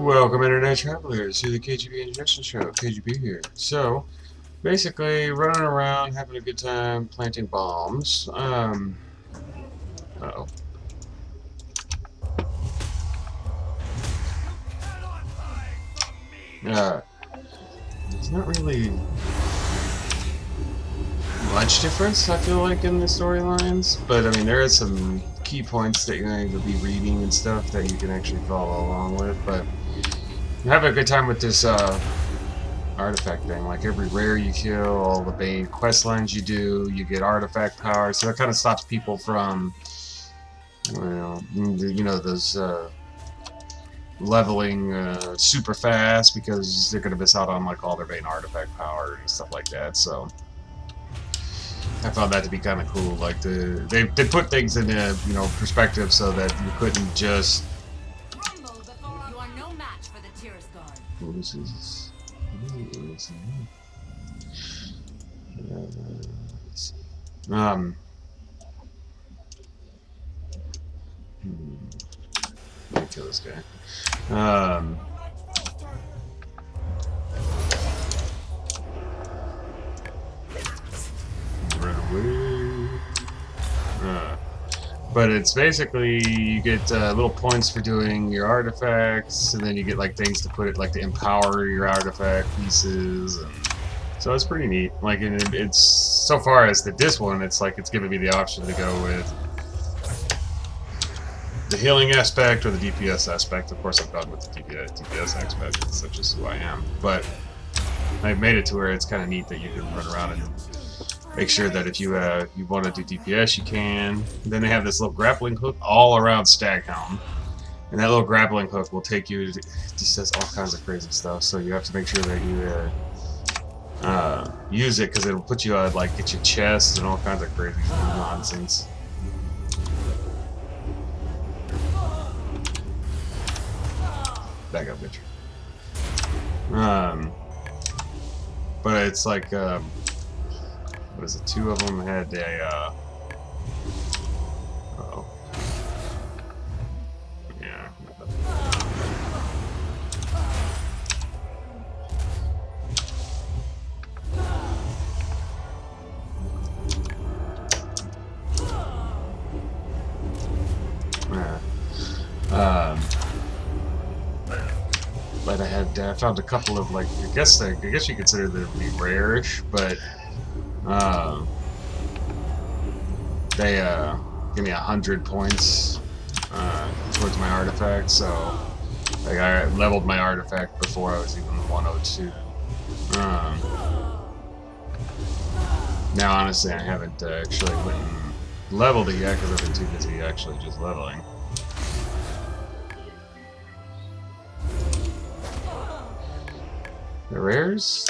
Welcome, Internet Travelers, to the KGB Injection Show. KGB here. So, basically, running around, having a good time, planting bombs. Uh-oh. There's not really much difference, I feel like, in the storylines. But, I mean, there is some key points that you're going to be reading and stuff that you can actually follow along with. But, I'm having a good time with this, artifact thing. Like every rare you kill, all the main quest lines you do, you get artifact power. So that kind of stops people from, those leveling super fast because they're gonna miss out on like all their main artifact power and stuff like that. So I found that to be kind of cool. Like they put things in perspective so that you couldn't just. You are no match for the Tiras Guard. Oh, this is. Let's see. Let me kill this guy. Run away. But it's basically you get little points for doing your artifacts, and then you get like things to put it like to empower your artifact pieces, and so it's pretty neat. Like, and it's so far as this one, it's like it's giving me the option to go with the healing aspect or the DPS aspect. Of course, I've gone with the DPS aspect, such as who I am. But I've made it to where it's kind of neat that you can run around and make sure that if you want to do DPS, you can. And then they have this little grappling hook all around Staghelm, and that little grappling hook will take you. It just says all kinds of crazy stuff. So you have to make sure that you use it because it'll put you like get your chest and all kinds of crazy nonsense. Back up, bitch. But it's like what is it? Two of them had a uh-oh. Yeah. But I found a couple of like I guess you consider them to be rare-ish, but they give me 100 points towards my artifact. So like I leveled my artifact before I was even 102. Now honestly, I haven't actually went and leveled it yet because I've been too busy actually just leveling. The rares,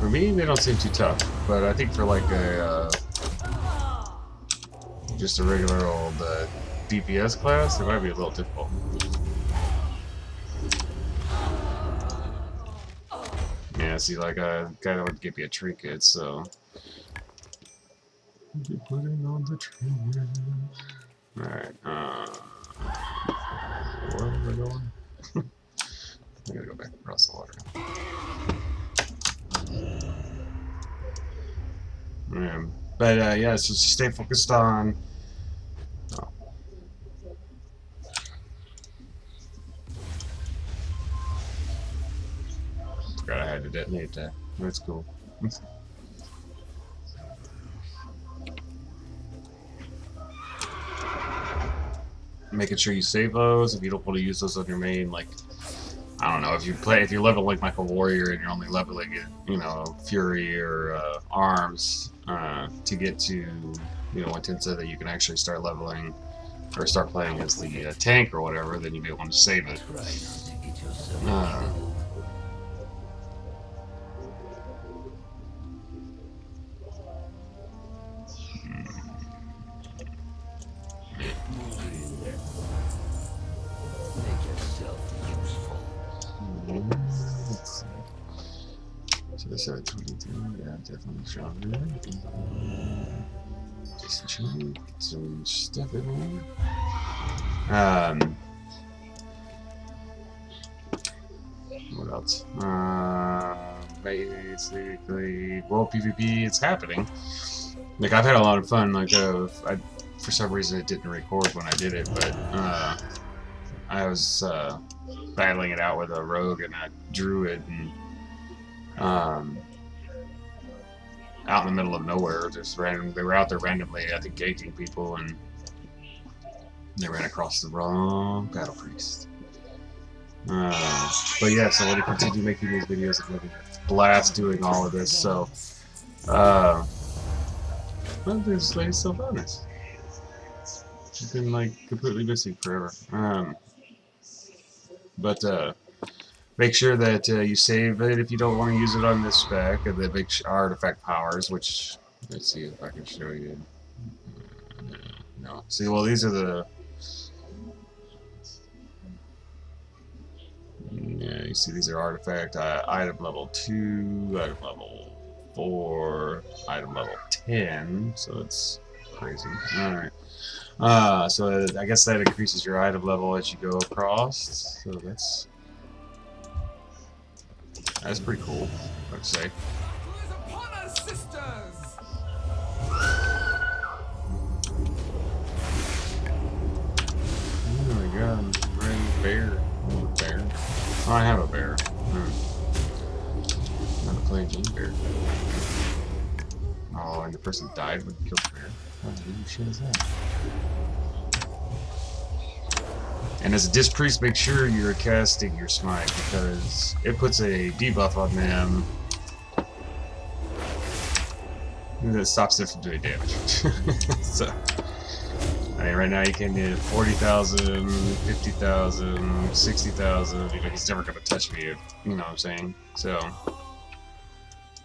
for me, they don't seem too tough. But I think for like a just a regular old DPS class, it might be a little difficult. Yeah, see, like I kind of would give you a trinket, so. Be putting on the trinket. Alright, where am I going? I gotta go back across the water. But yeah, so just stay focused on. Oh. Forgot I had to detonate that. That's cool. Making sure you save those if you don't want to use those on your main, like. I don't know, if you're leveling like a warrior and you're only leveling it, Fury or Arms to get to, Intensa, that you can actually start leveling or start playing as the tank or whatever, then you may want to save it. So this at 23, yeah, definitely stronger. Disenchant, some stuff in there. What else? Basically, well, PvP, it's happening. Like, I've had a lot of fun. Like, for some reason it didn't record when I did it, but I was battling it out with a rogue and a druid, and out in the middle of nowhere, just random. They were out there randomly, I think, gaking people, and they ran across the wrong battle priest. But yeah, so I'm going to continue making these videos. I'm having a blast doing all of this. So, well, there's still bonus. I've been like completely missing forever. But make sure that you save it if you don't want to use it on this spec, and the big artifact powers, which, let's see if I can show you. No. See, well, these are the... Yeah, you see these are artifact item level 2, item level 4, item level 10, so it's crazy. Alright. So I guess that increases your item level as you go across, so that's pretty cool, I'd say. Oh my god, I'm riding a bear. Oh, I have a bear. Not a plain Jane bear. Oh, and the person died when you killed the bear. What the shit is that? And as a Disc Priest, make sure you're casting your smite, because it puts a debuff on them that stops them from doing damage. So, I mean, right now you can do 40,000, 50,000, 60,000. You know, he's never going to touch me, you know what I'm saying? So,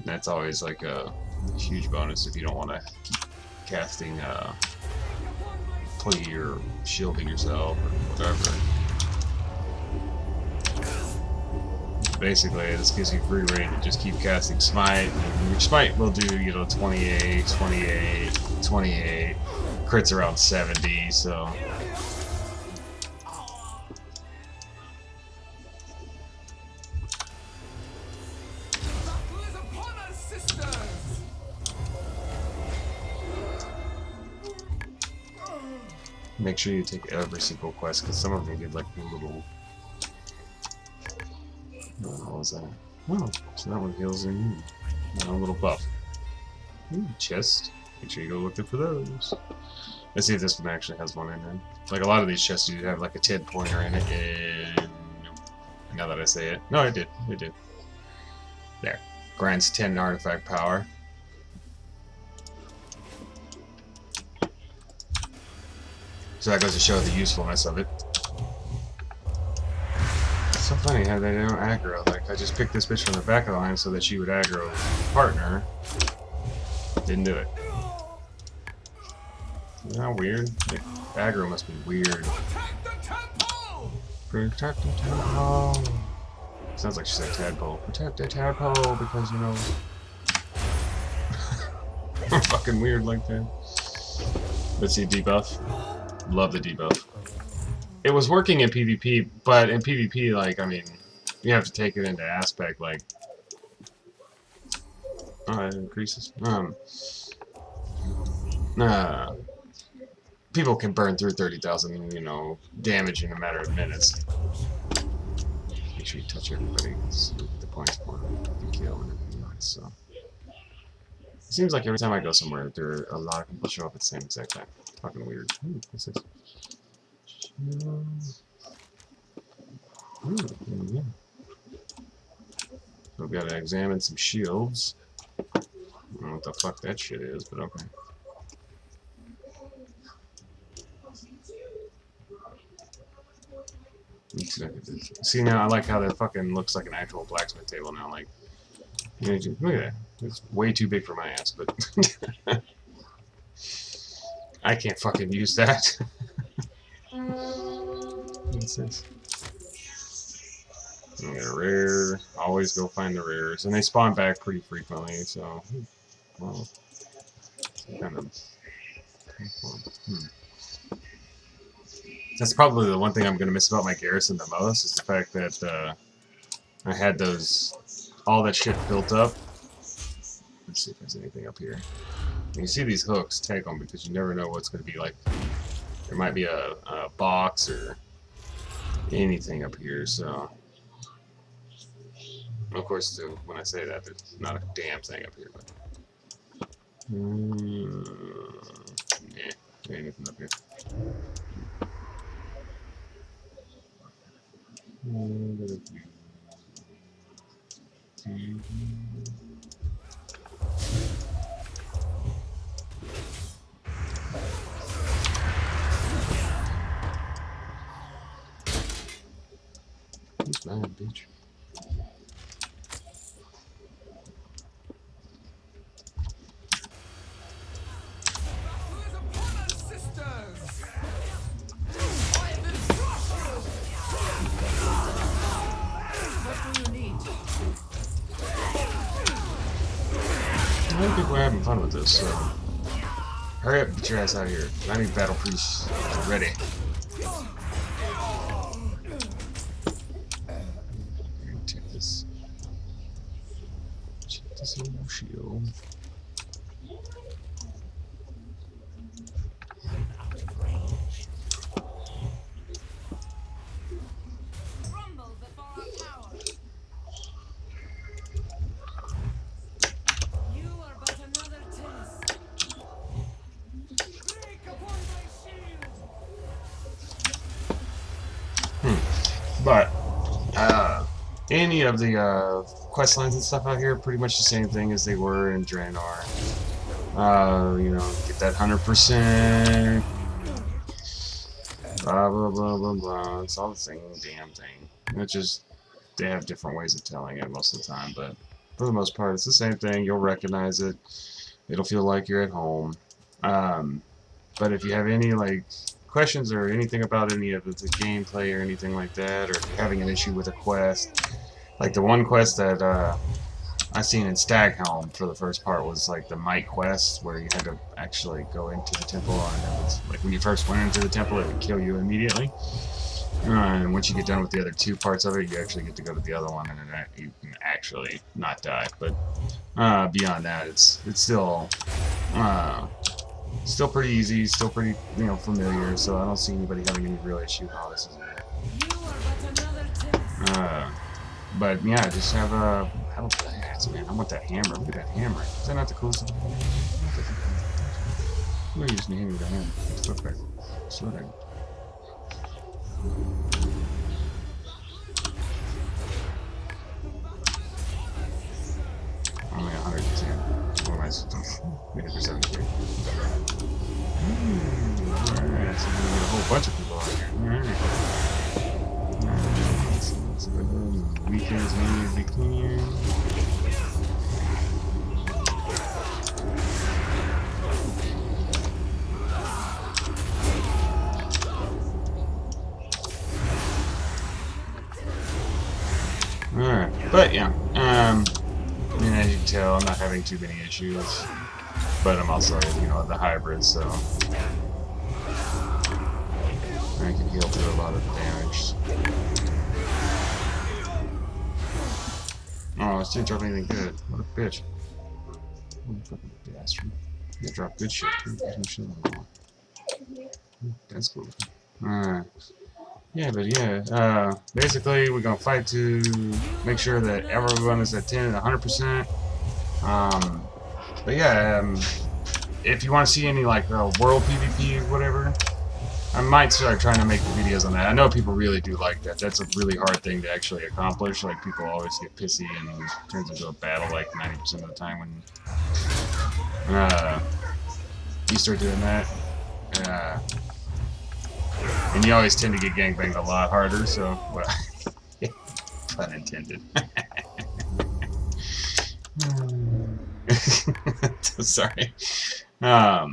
that's always like a huge bonus if you don't want to keep casting plea or shielding yourself or whatever. Basically, this gives you free reign to just keep casting smite. And your smite will do, you know, 28, 28, 28. Crits around 70, so. Make sure you take every single quest, because some of them get like a little... what was that? Oh, so that one heals in a little buff. Ooh, chest. Make sure you go looking for those. Let's see if this one actually has one in it. Like a lot of these chests do have like a 10 pointer in it, and now that I say it. No, it did. It did. There. Grants 10 artifact power. So that goes to show the usefulness of it. It's so funny how they don't aggro. Like, I just picked this bitch from the back of the line so that she would aggro the partner. Didn't do it. Isn't that weird? Like, aggro must be weird. Protect the tadpole. Sounds like she said tadpole. Protect the tadpole because, you know... I'm fucking weird like that. Let's see, debuff. Love the debuff. It was working in PvP, but in PvP, like, I mean, you have to take it into aspect, like... Oh, it increases. People can burn through 30,000, you know, damage in a matter of minutes. Make sure you touch everybody. See the points for the kill and everything else. So it seems like every time I go somewhere, there are a lot of people show up at the same exact time. Fucking weird. Ooh, what's this? Yeah. So we've got to examine some shields. I don't know what the fuck that shit is, but okay. See, now I like how that fucking looks like an actual blacksmith table now. Like, look at that. It's way too big for my ass, but I can't fucking use that. What's this? I get a rare. Always go find the rares, and they spawn back pretty frequently. So, well, kind of. That's probably the one thing I'm going to miss about my garrison the most, is the fact that I had all that shit built up. Let's see if there's anything up here. When you see these hooks, take them because you never know what's going to be like. There might be a box or anything up here, so. Of course, too, when I say that, there's not a damn thing up here, but. Yeah, there ain't nothing up here. Who's bad, bitch? I think we're having fun with this, so hurry up, get your ass out of here. I need battle priests ready. Check this. Check this little shield. Rumble before our power. You are but another test. Break upon my shield. But any of the quest lines and stuff out here are pretty much the same thing as they were in Draenor. You know, get that 100%. Blah blah blah blah blah. It's all the same damn thing. It's just they have different ways of telling it most of the time, but for the most part, it's the same thing. You'll recognize it. It'll feel like you're at home. But if you have any like questions or anything about any of the gameplay or anything like that, or if you're having an issue with a quest, like the one quest that I seen in Staghelm for the first part was like the Might quest, where you had to actually go into the temple, and it was like when you first went into the temple, it would kill you immediately. And once you get done with the other two parts of it, you actually get to go to the other one, and then you can actually not die. But beyond that, it's still pretty easy, still pretty familiar. So I don't see anybody having any real issue. Oh, this is it. You are but another test. But yeah, just have a blast, man. I want that hammer. Look at that hammer. Is that not the coolest thing? I'm using the hammer with a hammer. It's perfect. Slow down. Only 110. What am I supposed to do? Maybe for 73. Alright, so we got a whole bunch of people out here. Alright. So weekends need to be clear. Alright, but yeah, I mean, as you can tell, I'm not having too many issues, but I'm also, the hybrid, so I can heal through a lot of the damage. Oh, this didn't drop anything good. What a bitch. What a fucking bastard. You drop good shit, too. There's no shit on the wall. That's cool. Alright. Yeah, but yeah, basically we're gonna fight to make sure that everyone is at 10 and 100%. But yeah, if you want to see any like world PvP, whatever, I might start trying to make videos on that. I know people really do like that. That's a really hard thing to actually accomplish. Like people always get pissy and it turns into a battle like 90% of the time when you start doing that. And you always tend to get gangbanged a lot harder, so, well, pun intended. Sorry. Yeah,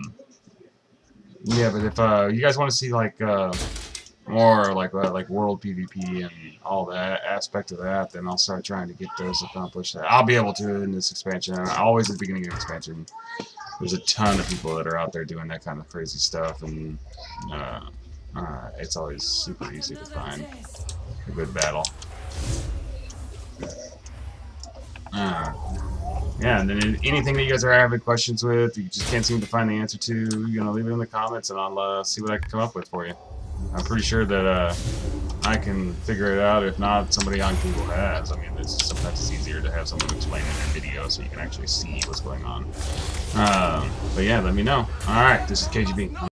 but if you guys want to see like more like world PvP and all that aspect of that, then I'll start trying to get those accomplished. I'll be able to in this expansion. Always at the beginning of expansion, there's a ton of people that are out there doing that kind of crazy stuff, and it's always super easy to find a good battle. Yeah, and then anything that you guys are having questions with, you just can't seem to find the answer to, leave it in the comments, and I'll see what I can come up with for you. I'm pretty sure that I can figure it out. If not, somebody on Google has. I mean, sometimes it's easier to have someone explain in their video so you can actually see what's going on. But yeah, let me know. All right, this is KGB.